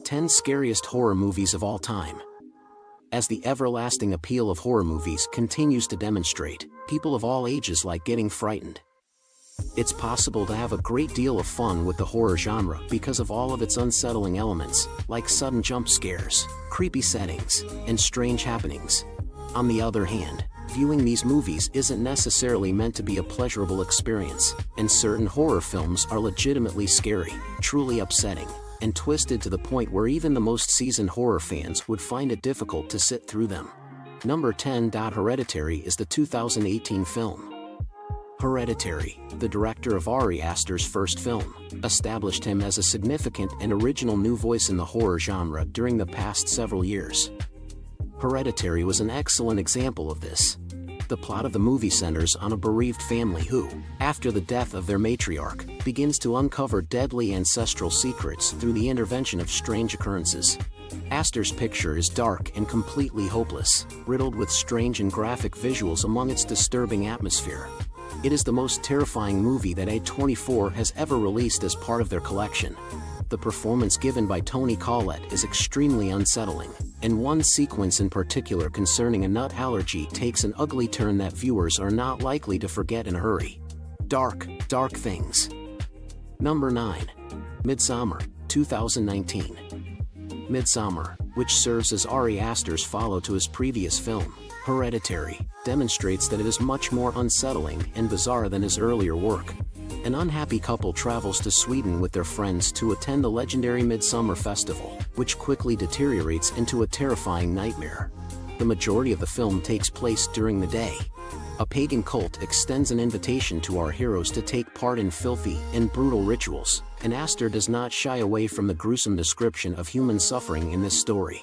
10 Scariest Horror Movies of All Time. As the everlasting appeal of horror movies continues to demonstrate, people of all ages like getting frightened. It's possible to have a great deal of fun with the horror genre because of all of its unsettling elements, like sudden jump scares, creepy settings, and strange happenings. On the other hand, viewing these movies isn't necessarily meant to be a pleasurable experience, and certain horror films are legitimately scary, truly upsetting, and twisted to the point where even the most seasoned horror fans would find it difficult to sit through them. Number 10. Hereditary is the 2018 film. Hereditary, the director of Ari Aster's first film, established him as a significant and original new voice in the horror genre during the past several years. Hereditary was an excellent example of this. The plot of the movie centers on a bereaved family who, after the death of their matriarch, begins to uncover deadly ancestral secrets through the intervention of strange occurrences. Aster's picture is dark and completely hopeless, riddled with strange and graphic visuals among its disturbing atmosphere. It is the most terrifying movie that A24 has ever released as part of their collection. The performance given by Toni Collette is extremely unsettling, and one sequence in particular concerning a nut allergy takes an ugly turn that viewers are not likely to forget in a hurry. Dark, dark things. Number 9. Midsommar, 2019. Midsommar, which serves as Ari Aster's follow to his previous film, Hereditary, demonstrates that it is much more unsettling and bizarre than his earlier work. An unhappy couple travels to Sweden with their friends to attend the legendary Midsommar festival, which quickly deteriorates into a terrifying nightmare. The majority of the film takes place during the day. A pagan cult extends an invitation to our heroes to take part in filthy and brutal rituals, and Aster does not shy away from the gruesome description of human suffering in this story.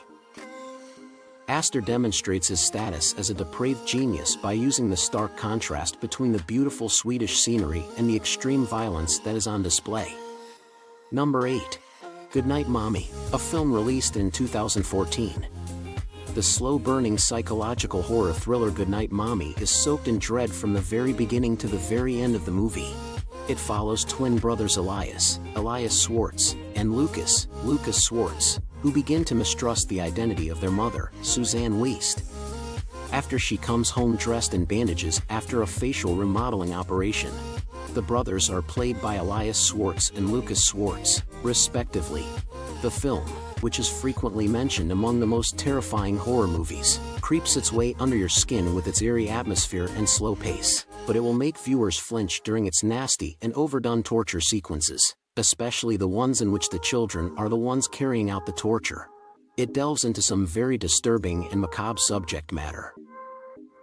Aster demonstrates his status as a depraved genius by using the stark contrast between the beautiful Swedish scenery and the extreme violence that is on display. Number 8. Goodnight Mommy, a film released in 2014. The slow-burning psychological horror thriller Goodnight Mommy is soaked in dread from the very beginning to the very end of the movie. It follows twin brothers Elias Schwartz, and Lucas Schwartz, who begin to mistrust the identity of their mother, Suzanne Weist. After she comes home dressed in bandages after a facial remodeling operation. The brothers are played by Elias Schwartz and Lucas Schwartz, respectively. The film, which is frequently mentioned among the most terrifying horror movies, creeps its way under your skin with its eerie atmosphere and slow pace, but it will make viewers flinch during its nasty and overdone torture sequences, especially the ones in which the children are the ones carrying out the torture. It delves into some very disturbing and macabre subject matter.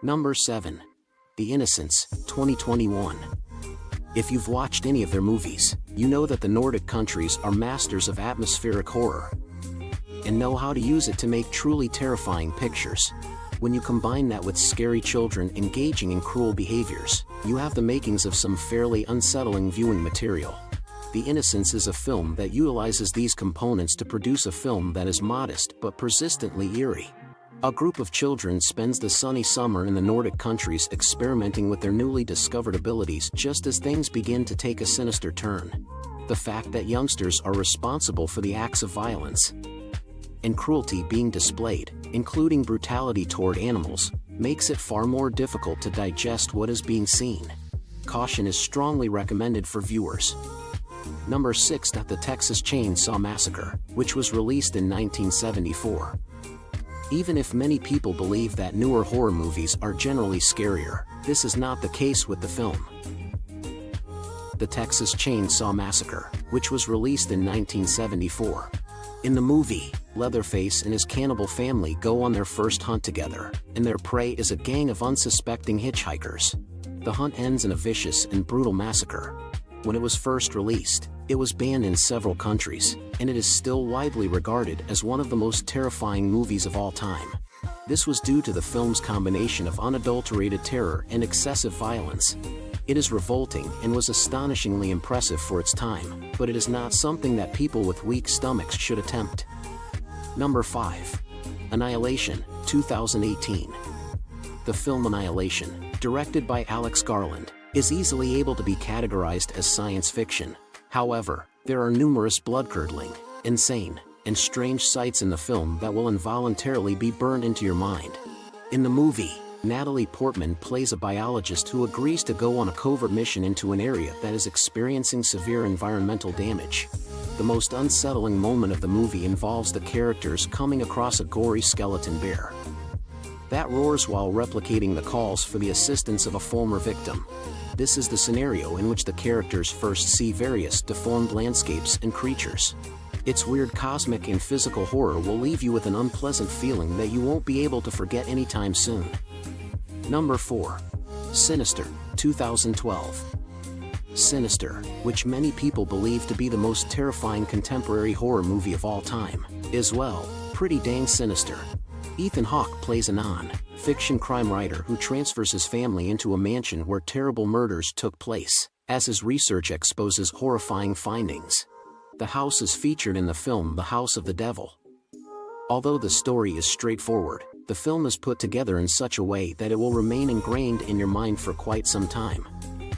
Number 7. The Innocence, 2021. If you've watched any of their movies, you know that the Nordic countries are masters of atmospheric horror, and know how to use it to make truly terrifying pictures. When you combine that with scary children engaging in cruel behaviors, you have the makings of some fairly unsettling viewing material. The Innocence is a film that utilizes these components to produce a film that is modest but persistently eerie. A group of children spends the sunny summer in the Nordic countries experimenting with their newly discovered abilities just as things begin to take a sinister turn. The fact that youngsters are responsible for the acts of violence and cruelty being displayed, including brutality toward animals, makes it far more difficult to digest what is being seen. Caution is strongly recommended for viewers. Number 6. The Texas Chainsaw Massacre, which was released in 1974. Even if many people believe that newer horror movies are generally scarier, this is not the case with the film. The Texas Chainsaw Massacre, which was released in 1974. In the movie, Leatherface and his cannibal family go on their first hunt together, and their prey is a gang of unsuspecting hitchhikers. The hunt ends in a vicious and brutal massacre. When it was first released, it was banned in several countries, and it is still widely regarded as one of the most terrifying movies of all time. This was due to the film's combination of unadulterated terror and excessive violence. It is revolting and was astonishingly impressive for its time, but it is not something that people with weak stomachs should attempt. Number 5. Annihilation, 2018. The film Annihilation, directed by Alex Garland, is easily able to be categorized as science fiction. However, there are numerous blood-curdling, insane, and strange sights in the film that will involuntarily be burned into your mind. In the movie, Natalie Portman plays a biologist who agrees to go on a covert mission into an area that is experiencing severe environmental damage. The most unsettling moment of the movie involves the characters coming across a gory skeleton bear that roars while replicating the calls for the assistance of a former victim. This is the scenario in which the characters first see various deformed landscapes and creatures. Its weird cosmic and physical horror will leave you with an unpleasant feeling that you won't be able to forget anytime soon. Number 4. Sinister, 2012. Sinister, which many people believe to be the most terrifying contemporary horror movie of all time, is, well, pretty dang sinister. Ethan Hawke plays a non-fiction crime writer who transfers his family into a mansion where terrible murders took place, as his research exposes horrifying findings. The house is featured in the film The House of the Devil. Although the story is straightforward, the film is put together in such a way that it will remain ingrained in your mind for quite some time.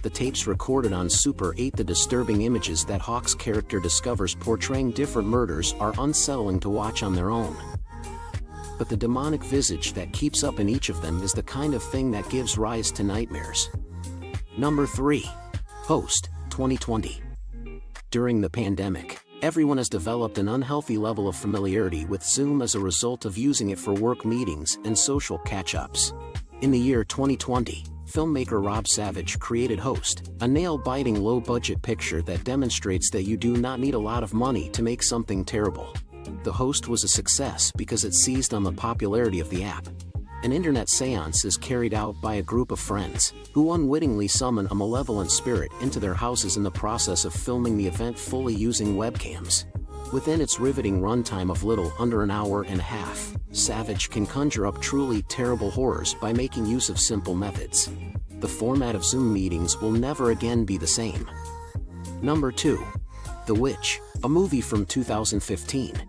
The tapes recorded on Super 8, the disturbing images that Hawke's character discovers portraying different murders are unsettling to watch on their own. But the demonic visage that keeps up in each of them is the kind of thing that gives rise to nightmares. Number 3. Host, 2020. During the pandemic, everyone has developed an unhealthy level of familiarity with Zoom as a result of using it for work meetings and social catch-ups. In the year 2020, filmmaker Rob Savage created Host, a nail-biting low-budget picture that demonstrates that you do not need a lot of money to make something terrible. The Host was a success because it seized on the popularity of the app. An internet seance is carried out by a group of friends, who unwittingly summon a malevolent spirit into their houses in the process of filming the event fully using webcams. Within its riveting runtime of little under an hour and a half, Savage can conjure up truly terrible horrors by making use of simple methods. The format of Zoom meetings will never again be the same. Number 2. The Witch, a movie from 2015.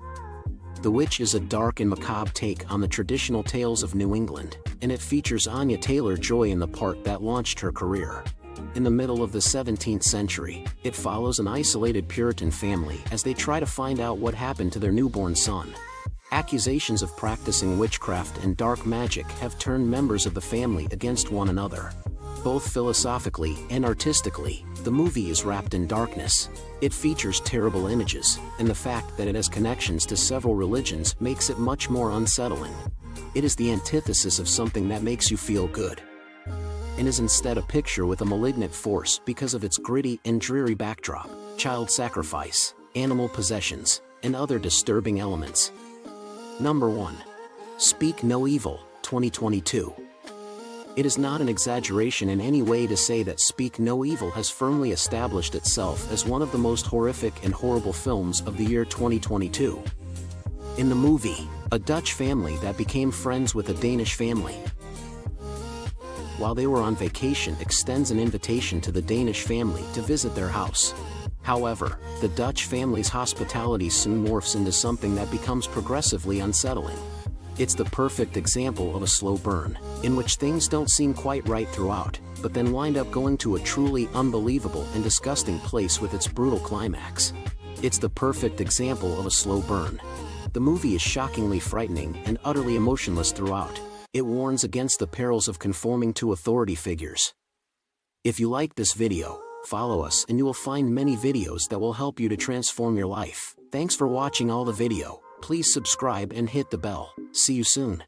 The Witch is a dark and macabre take on the traditional tales of New England, and it features Anya Taylor-Joy in the part that launched her career. In the middle of the 17th century, it follows an isolated Puritan family as they try to find out what happened to their newborn son. Accusations of practicing witchcraft and dark magic have turned members of the family against one another. Both philosophically and artistically, the movie is wrapped in darkness. It features terrible images, and the fact that it has connections to several religions makes it much more unsettling. It is the antithesis of something that makes you feel good, and is instead a picture with a malignant force because of its gritty and dreary backdrop, child sacrifice, animal possessions, and other disturbing elements. Number 1. Speak No Evil, 2022. It is not an exaggeration in any way to say that Speak No Evil has firmly established itself as one of the most horrific and horrible films of the year 2022. In the movie, a Dutch family that became friends with a Danish family, while they were on vacation, extends an invitation to the Danish family to visit their house. However, the Dutch family's hospitality soon morphs into something that becomes progressively unsettling. It's the perfect example of a slow burn, in which things don't seem quite right throughout, but then wind up going to a truly unbelievable and disgusting place with its brutal climax. It's the perfect example of a slow burn. The movie is shockingly frightening and utterly emotionless throughout. It warns against the perils of conforming to authority figures. If you like this video, follow us and you will find many videos that will help you to transform your life. Thanks for watching all the video. Please subscribe and hit the bell. See you soon.